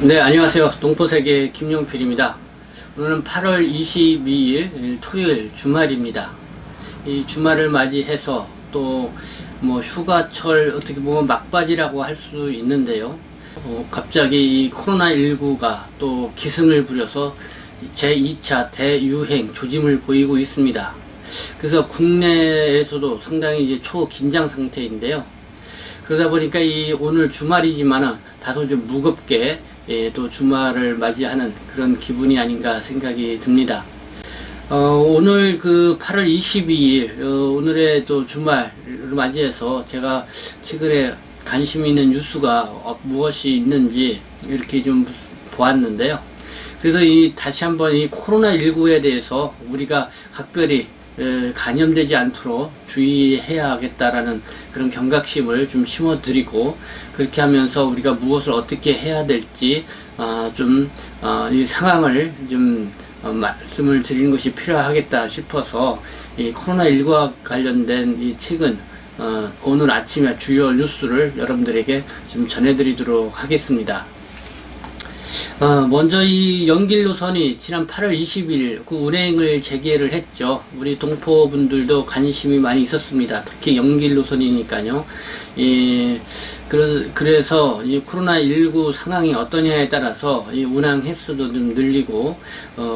네, 안녕하세요. 동포세계 김용필입니다. 오늘은 8월 22일 토요일 주말입니다. 이 주말을 맞이해서 또 뭐 휴가철 어떻게 보면 막바지라고 할 수 있는데요. 갑자기 이 코로나19가 또 기승을 부려서 제2차 대유행 조짐을 보이고 있습니다. 그래서 국내에서도 상당히 이제 초긴장 상태인데요. 그러다 보니까 이 오늘 주말이지만은 다소 좀 무겁게 또 주말을 맞이하는 그런 기분이 아닌가 생각이 듭니다. 오늘 그 8월 22일 오늘의 또 주말을 맞이해서 제가 최근에 관심 있는 뉴스가 무엇이 있는지 이렇게 좀 보았는데요. 그래서 다시 한번 이 코로나19에 대해서 우리가 각별히 감염되지 않도록 주의해야겠다라는 그런 경각심을 좀 심어드리고, 그렇게 하면서 우리가 무엇을 어떻게 해야 될지 이 상황을 좀 말씀을 드리는 것이 필요하겠다 싶어서 이 코로나19와 관련된 이 최근 오늘 아침에 주요 뉴스를 여러분들에게 좀 전해드리도록 하겠습니다. 먼저 이 연길노선이 지난 8월 20일 그 운행을 재개를 했죠. 우리 동포분들도 관심이 많이 있었습니다. 특히 연길노선이니까요. 그래서 이 코로나19 상황이 어떠냐에 따라서 이 운항 횟수도 좀 늘리고,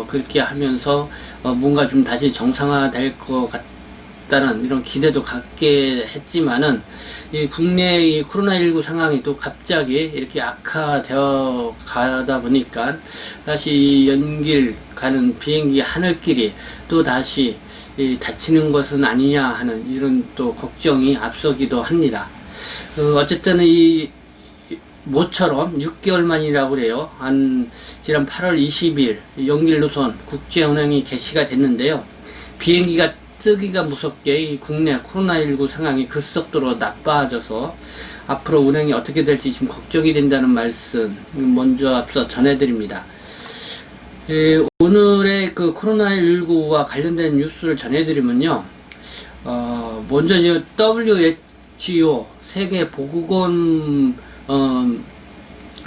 그렇게 하면서 뭔가 좀 다시 정상화될 것 같다는 이런 기대도 갖게 했지만은, 이 국내 이 코로나19 상황이 또 갑자기 이렇게 악화되어 가다 보니까 다시 연길 가는 비행기 하늘길이 또 다시 닫히는 것은 아니냐 하는 이런 또 걱정이 앞서기도 합니다. 어쨌든 모처럼 6개월 만이라고 그래요. 지난 8월 20일 연길노선 국제운항이 개시가 됐는데요. 비행기가 뜨기가 무섭게 이 국내 코로나19 상황이 급속도로 나빠져서 앞으로 운행이 어떻게 될지 좀 걱정이 된다는 말씀 먼저 앞서 전해드립니다. 오늘의 그 코로나19와 관련된 뉴스를 전해드리면요. 먼저 WHO 세계보건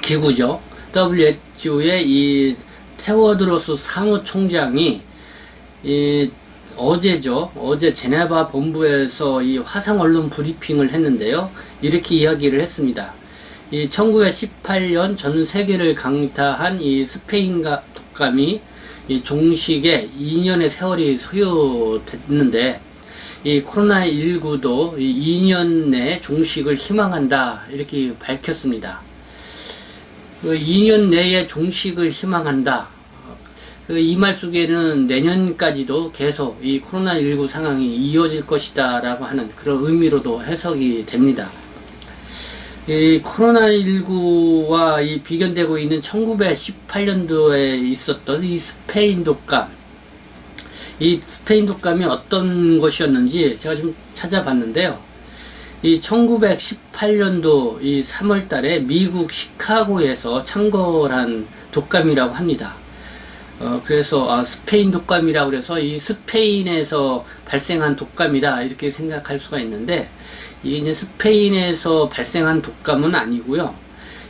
기구죠. WHO의 이 테워드로스 사무총장이 어제 제네바 본부에서 이 화상 언론 브리핑을 했는데요. 이렇게 이야기를 했습니다. 1918년 전 세계를 강타한 이 스페인 독감이 종식에 2년의 세월이 소요됐는데, 이 코로나19도 2년 내 종식을 희망한다 이렇게 밝혔습니다. 2년 내에 종식을 희망한다. 이 말 속에는 내년까지도 계속 이 코로나19 상황이 이어질 것이다 라고 하는 그런 의미로도 해석이 됩니다. 이 코로나19와 비견되고 있는 1918년도에 있었던 이 스페인 독감, 이 스페인 독감이 어떤 것이었는지 제가 좀 찾아봤는데요. 이 1918년도 이 3월 달에 미국 시카고에서 창궐한 독감이라고 합니다. 그래서 스페인 독감이라고 그래서 이 스페인에서 발생한 독감이다 이렇게 생각할 수가 있는데, 이게 이제 스페인에서 발생한 독감은 아니고요.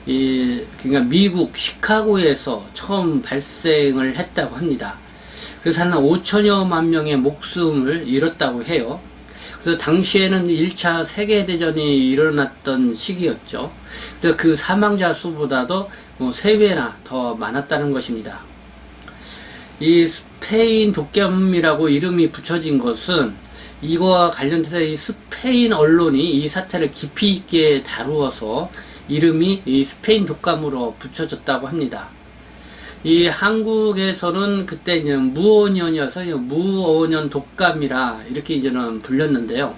그러니까 미국 시카고에서 처음 발생을 했다고 합니다. 그래서 한 5천여만 명의 목숨을 잃었다고 해요. 그래서 당시에는 1차 세계대전이 일어났던 시기였죠. 그래서 그 사망자 수보다도 3배나 더 많았다는 것입니다. 이 스페인 독감이라고 이름이 붙여진 것은 이거와 관련돼서 이 스페인 언론이 이 사태를 깊이 있게 다루어서 이름이 이 스페인 독감으로 붙여졌다고 합니다. 이 한국에서는 그때 이제 무오년이어서 무오년 독감이라 이렇게 이제는 불렸는데요.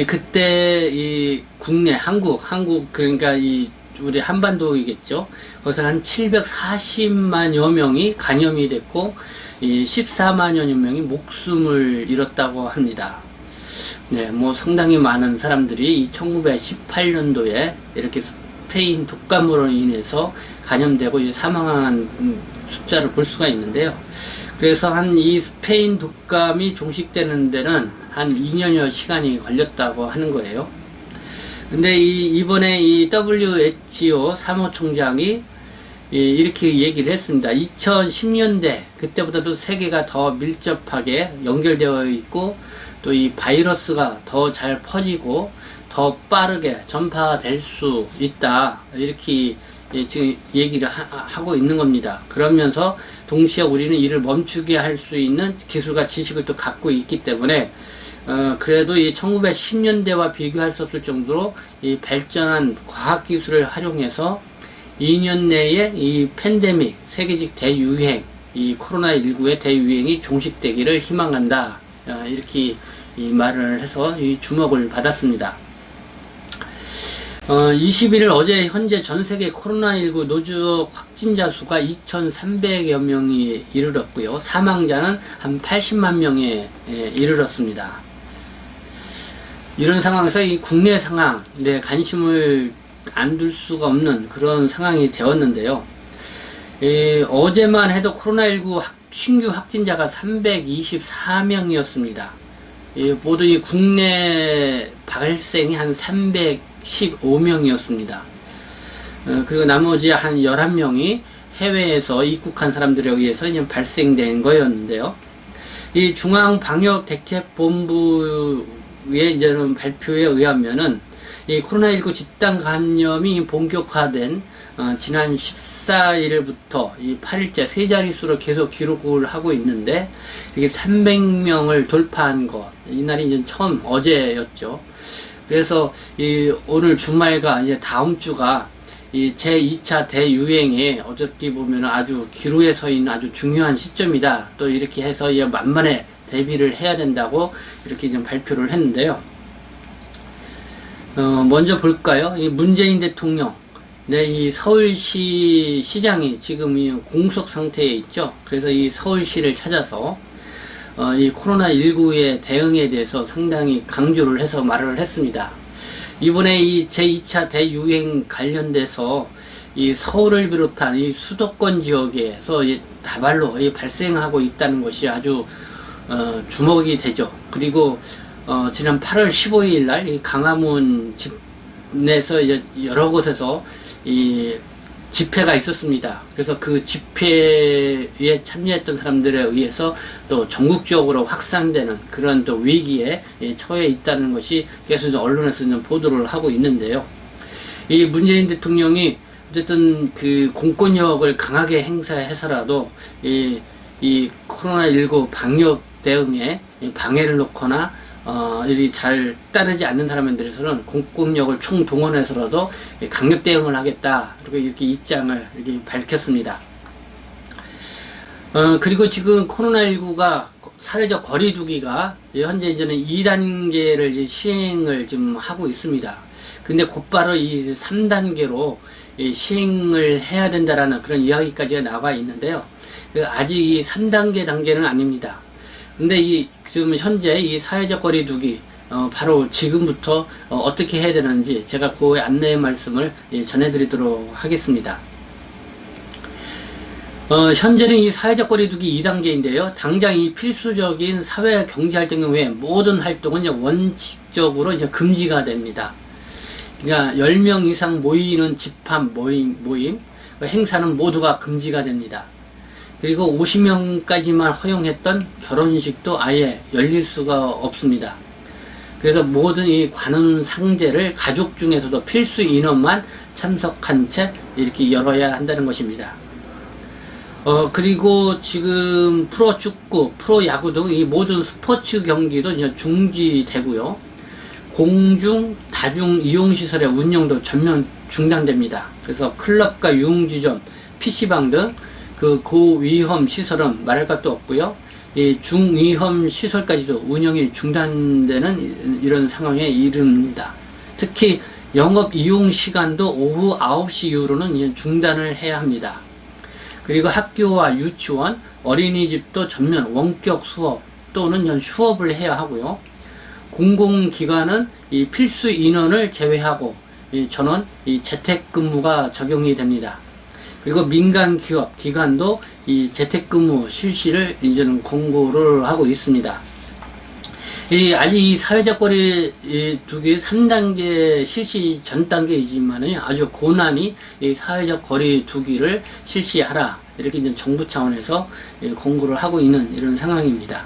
그때 국내 한국 그러니까 우리 한반도이겠죠. 거기서 한 740만여 명이 감염이 됐고 14만여 명이 목숨을 잃었다고 합니다. 네, 뭐 상당히 많은 사람들이 1918년도에 이렇게 스페인 독감으로 인해서 감염되고 사망한 숫자를 볼 수가 있는데요. 그래서 이 스페인 독감이 종식되는 데는 한 2년여 시간이 걸렸다고 하는 거예요. 근데 이번에 이 WHO 사무총장이 이렇게 얘기를 했습니다. 2010년대 그때보다도 세계가 더 밀접하게 연결되어 있고 또 이 바이러스가 더 잘 퍼지고 더 빠르게 전파될 수 있다, 이렇게 지금 얘기를 하고 있는 겁니다. 그러면서 동시에 우리는 이를 멈추게 할 수 있는 기술과 지식을 또 갖고 있기 때문에 그래도 이 1910년대와 비교할 수 없을 정도로 이 발전한 과학기술을 활용해서 2년 내에 이 팬데믹, 세계적 대유행, 이 코로나19의 대유행이 종식되기를 희망한다, 이렇게 이 말을 해서 이 주목을 받았습니다. 21일 어제 현재 전세계 코로나19 노조 확진자 수가 2,300여 명이 이르렀고요. 사망자는 한 80만 명에 이르렀습니다. 이런 상황에서 이 국내 상황, 관심을 안 둘 수가 없는 그런 상황이 되었는데요. 어제만 해도 코로나19 신규 확진자가 324명이었습니다. 모두 이 국내 발생이 한 315명이었습니다. 그리고 나머지 한 11명이 해외에서 입국한 사람들에 의해서 이제 발생된 거였는데요. 이 중앙방역대책본부의 이제는 발표에 의하면은 이 코로나19 집단 감염이 본격화된 지난 14일부터 이 8일째 세 자릿수로 계속 기록을 하고 있는데, 이게 300명을 돌파한 것, 이날이 이제 처음 어제였죠. 그래서 이 오늘 주말과 이제 다음 주가 이 제2차 대유행에 어떻게 보면 아주 기로에 서 있는 아주 중요한 시점이다, 또 이렇게 해서 만반에 대비를 해야 된다고 이렇게 좀 발표를 했는데요. 먼저 볼까요? 이 문재인 대통령, 이 서울시 시장이 지금 공석 상태에 있죠. 그래서 이 서울시를 찾아서 이 코로나19의 대응에 대해서 상당히 강조를 해서 말을 했습니다. 이번에 이 제2차 대유행 관련돼서 이 서울을 비롯한 이 수도권 지역에서 다발로 발생하고 있다는 것이 아주 주목이 되죠. 그리고 지난 8월 15일 날 이 강화문 내에서 여러 곳에서 이 집회가 있었습니다. 그래서 그 집회에 참여했던 사람들에 의해서 또 전국적으로 확산되는 그런 또 위기에 처해 있다는 것이 계속 언론에서 보도를 하고 있는데요. 이 문재인 대통령이 어쨌든 그 공권력을 강하게 행사해서라도 이 코로나19 방역 대응에 방해를 놓거나 일이 잘 따르지 않는 사람들에서는 공권력을 총동원해서라도 강력 대응을 하겠다, 그리고 이렇게 입장을 이렇게 밝혔습니다. 그리고 지금 코로나19가 사회적 거리두기가 현재 이제는 2단계를 시행을 지금 하고 있습니다. 근데 곧바로 이 3단계로 시행을 해야 된다라는 그런 이야기까지가 나와 있는데요. 아직 이 3단계 단계는 아닙니다. 근데 지금 현재 이 사회적 거리두기, 바로 지금부터 어떻게 해야 되는지 제가 그 안내의 말씀을 전해드리도록 하겠습니다. 현재는 이 사회적 거리두기 2단계인데요. 당장 이 필수적인 사회 경제 활동 외에 모든 활동은 원칙적으로 금지가 됩니다. 그러니까 10명 이상 모이는 집합 모임, 행사는 모두가 금지가 됩니다. 그리고 50명까지만 허용했던 결혼식도 아예 열릴 수가 없습니다. 그래서 모든 이 관훈 상제를 가족 중에서도 필수 인원만 참석한 채 이렇게 열어야 한다는 것입니다. 그리고 지금 프로축구, 프로야구 등 이 모든 스포츠 경기도 이제 중지되고요. 공중, 다중 이용시설의 운영도 전면 중단됩니다. 그래서 클럽과 유흥지점, PC방 등 그 고위험 시설은 말할 것도 없고요. 이 중위험 시설까지도 운영이 중단되는 이런 상황에 이릅니다. 특히 영업 이용 시간도 오후 9시 이후로는 중단을 해야 합니다. 그리고 학교와 유치원, 어린이집도 전면 원격 수업 또는 휴업을 해야 하고요. 공공기관은 이 필수 인원을 제외하고 전원 재택근무가 적용이 됩니다. 그리고 민간 기업, 기관도 이 재택근무 실시를 이제는 권고를 하고 있습니다. 아직 이 사회적 거리 두기 3단계 실시 전 단계이지만은 아주 고난이 이 사회적 거리 두기를 실시하라, 이렇게 이제 정부 차원에서 권고를 하고 있는 이런 상황입니다.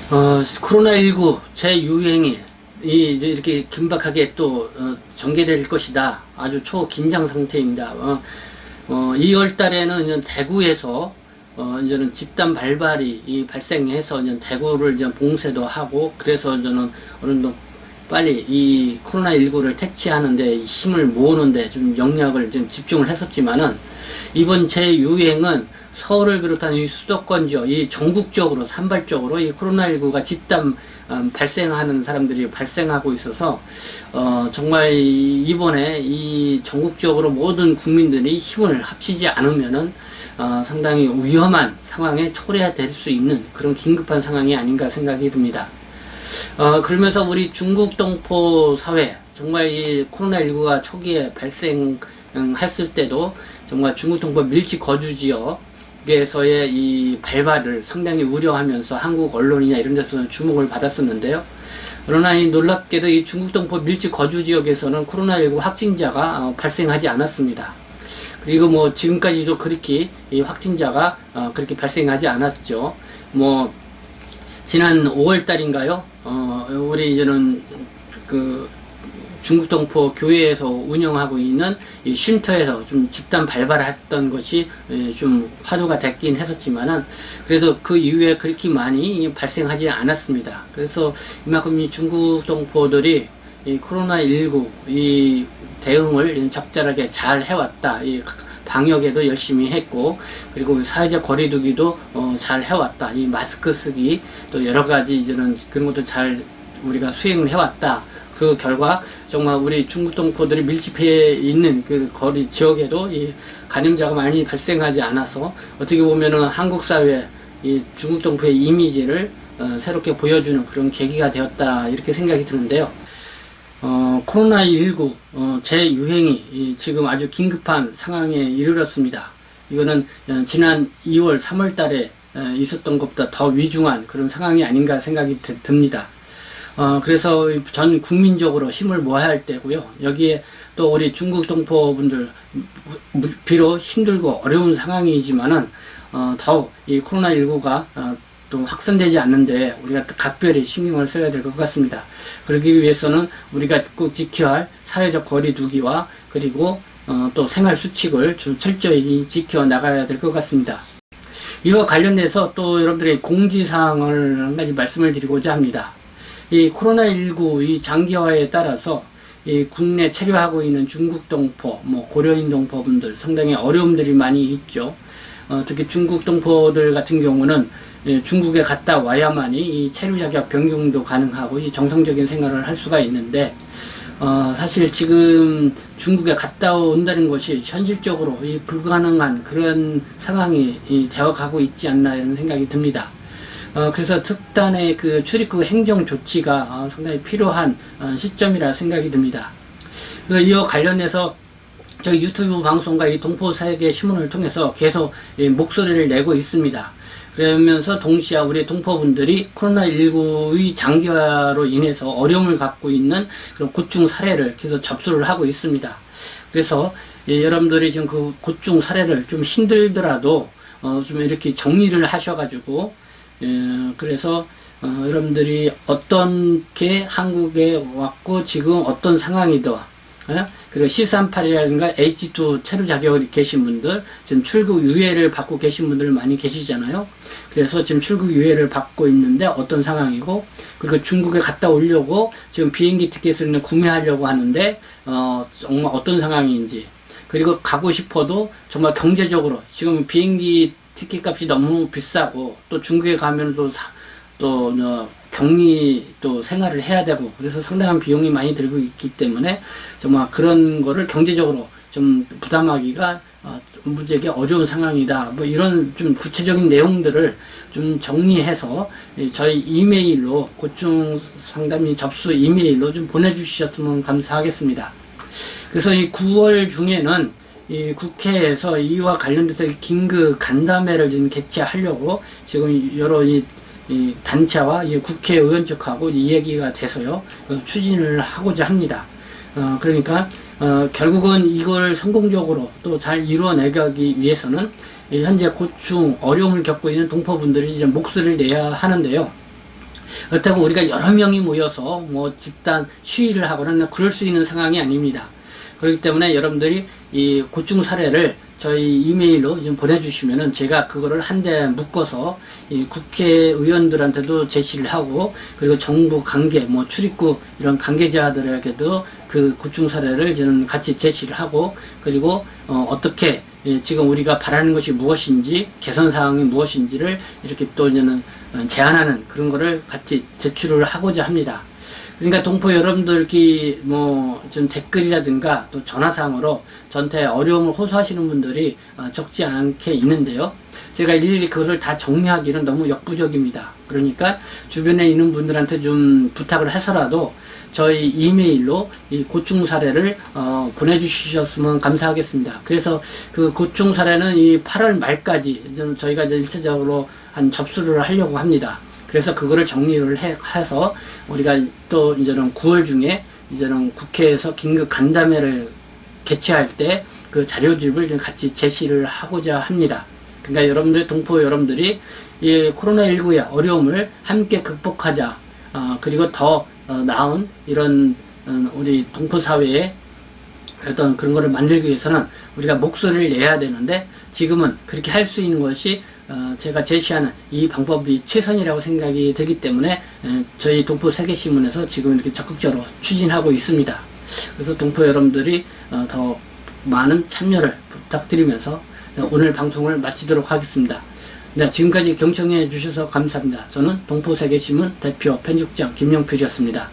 코로나19 재유행이 이렇게 긴박하게 또 전개될 것이다. 아주 초긴장 상태입니다. 2월 달에는 대구에서 이제는 집단 발발이 발생해서 이제 대구를 이제 봉쇄도 하고, 그래서 저는 어느 정도 빨리 이 코로나19를 퇴치하는데 힘을 모으는데 좀 영역을 좀 집중을 했었지만은, 이번 재유행은 서울을 비롯한 이 수도권 지역, 이 전국적으로 산발적으로 이 코로나19가 집단 발생하는 사람들이 발생하고 있어서 정말 이번에 이 전국적으로 모든 국민들이 힘을 합치지 않으면은 상당히 위험한 상황에 초래될 수 있는 그런 긴급한 상황이 아닌가 생각이 듭니다. 그러면서 우리 중국 동포 사회, 정말 이 코로나19가 초기에 발생했을 때도 정말 중국 동포 밀집 거주 지역에서의 이 발발을 상당히 우려하면서 한국 언론이나 이런 데서는 주목을 받았었는데요. 그러나 놀랍게도 이 중국 동포 밀집 거주 지역에서는 코로나19 확진자가 발생하지 않았습니다. 그리고 뭐 지금까지도 그렇게 이 확진자가 그렇게 발생하지 않았죠. 뭐 지난 5월 달인가요? 우리 이제는 그 중국 동포 교회에서 운영하고 있는 이 쉼터에서 좀 집단 발발했던 것이 좀 화두가 됐긴 했었지만은, 그래도 그 이후에 그렇게 많이 발생하지 않았습니다. 그래서 이만큼 이 중국 동포들이 이 코로나19 이 대응을 적절하게 잘 해왔다. 이 방역에도 열심히 했고, 그리고 사회적 거리두기도 잘 해왔다. 이 마스크 쓰기, 또 여러 가지 이제는 그런 것도 잘 우리가 수행을 해왔다. 그 결과 정말 우리 중국 동포들이 밀집해 있는 그 거리 지역에도 이 감염자가 많이 발생하지 않아서, 어떻게 보면은 한국 사회 이 중국 동포의 이미지를 새롭게 보여주는 그런 계기가 되었다, 이렇게 생각이 드는데요. 코로나19 재유행이 지금 아주 긴급한 상황에 이르렀습니다. 이거는 지난 2월, 3월 달에 있었던 것보다 더 위중한 그런 상황이 아닌가 생각이 듭니다. 그래서 전 국민적으로 힘을 모아야 할 때고요. 여기에 또 우리 중국 동포분들, 비록 힘들고 어려운 상황이지만은 더욱 이 코로나19가 또 확산되지 않는데 우리가 각별히 신경을 써야 될 것 같습니다. 그러기 위해서는 우리가 꼭 지켜야 할 사회적 거리두기와 그리고 또 생활 수칙을 좀 철저히 지켜 나가야 될 것 같습니다. 이와 관련해서 또 여러분들의 공지사항을 한 가지 말씀을 드리고자 합니다. 이 코로나19 이 장기화에 따라서 이 국내 체류하고 있는 중국 동포, 뭐 고려인 동포분들 상당히 어려움들이 많이 있죠. 특히 중국 동포들 같은 경우는 중국에 갔다 와야만이 이 체류 자격 변경도 가능하고 이 정상적인 생활을 할 수가 있는데, 사실 지금 중국에 갔다 온다는 것이 현실적으로 이 불가능한 그런 상황이 되어가고 있지 않나 이런 생각이 듭니다. 그래서 특단의 그 출입국 행정 조치가 상당히 필요한 시점이라 생각이 듭니다. 이와 관련해서 저희 유튜브 방송과 이 동포세계 신문을 통해서 계속 목소리를 내고 있습니다. 그러면서 동시에 우리 동포분들이 코로나19의 장기화로 인해서 어려움을 갖고 있는 그런 고충 사례를 계속 접수를 하고 있습니다. 그래서 여러분들이 지금 그 고충 사례를 좀 힘들더라도 좀 이렇게 정리를 하셔가지고, 그래서 여러분들이 어떻게 한국에 왔고 지금 어떤 상황이더, 그리고 C38이라든가 H2 체류 자격이 계신 분들, 지금 출국 유예를 받고 계신 분들 많이 계시잖아요. 그래서 지금 출국 유예를 받고 있는데 어떤 상황이고, 그리고 중국에 갔다 오려고 지금 비행기 티켓을 구매하려고 하는데 정말 어떤 상황인지, 그리고 가고 싶어도 정말 경제적으로 지금 비행기 티켓 값이 너무 비싸고, 또 중국에 가면 또 격리 또 생활을 해야 되고, 그래서 상당한 비용이 많이 들고 있기 때문에 정말 그런 거를 경제적으로 좀 부담하기가 문제가 어려운 상황이다. 뭐 이런 좀 구체적인 내용들을 좀 정리해서 저희 이메일로, 고충 상담이 접수 이메일로 좀 보내주셨으면 감사하겠습니다. 그래서 이 9월 중에는 이 국회에서 이와 관련돼서 긴급 간담회를 지금 개최하려고 지금 여러 이 단체와 이 국회의원 측하고 이 얘기가 돼서요, 추진을 하고자 합니다. 그러니까, 결국은 이걸 성공적으로 또 잘 이루어내기 위해서는 현재 고충, 어려움을 겪고 있는 동포분들이 이제 목소리를 내야 하는데요. 그렇다고 우리가 여러 명이 모여서 뭐 집단 시위를 하거나 그럴 수 있는 상황이 아닙니다. 그렇기 때문에 여러분들이 이 고충 사례를 저희 이메일로 지금 보내주시면은 제가 그거를 한데 묶어서 이 국회의원들한테도 제시를 하고, 그리고 정부 관계, 뭐 출입국 이런 관계자들에게도 그 고충 사례를 저는 같이 제시를 하고, 그리고 어떻게 지금 우리가 바라는 것이 무엇인지, 개선 사항이 무엇인지를 이렇게 또 이제는 제안하는 그런 거를 같이 제출을 하고자 합니다. 그러니까 동포 여러분들끼리 좀 댓글이라든가 또 전화상으로 저한테 어려움을 호소하시는 분들이 적지 않게 있는데요. 제가 일일이 그것을 다 정리하기는 너무 역부족입니다. 그러니까 주변에 있는 분들한테 좀 부탁을 해서라도 저희 이메일로 이 고충 사례를 보내주셨으면 감사하겠습니다. 그래서 그 고충 사례는 이 8월 말까지 저희가 이제 일차적으로 한 접수를 하려고 합니다. 그래서 그거를 정리를 해서 우리가 또 이제는 9월 중에 이제는 국회에서 긴급 간담회를 개최할 때 그 자료집을 좀 같이 제시를 하고자 합니다. 그러니까 여러분들, 동포 여러분들이 이 코로나19의 어려움을 함께 극복하자. 그리고 더 나은 이런 우리 동포 사회에 어떤 그런 거를 만들기 위해서는 우리가 목소리를 내야 되는데, 지금은 그렇게 할 수 있는 것이 제가 제시하는 이 방법이 최선이라고 생각이 되기 때문에 저희 동포 세계신문에서 지금 이렇게 적극적으로 추진하고 있습니다. 그래서 동포 여러분들이 더 많은 참여를 부탁드리면서 오늘 방송을 마치도록 하겠습니다. 네, 지금까지 경청해 주셔서 감사합니다. 저는 동포 세계신문 대표 편집장 김용필이었습니다.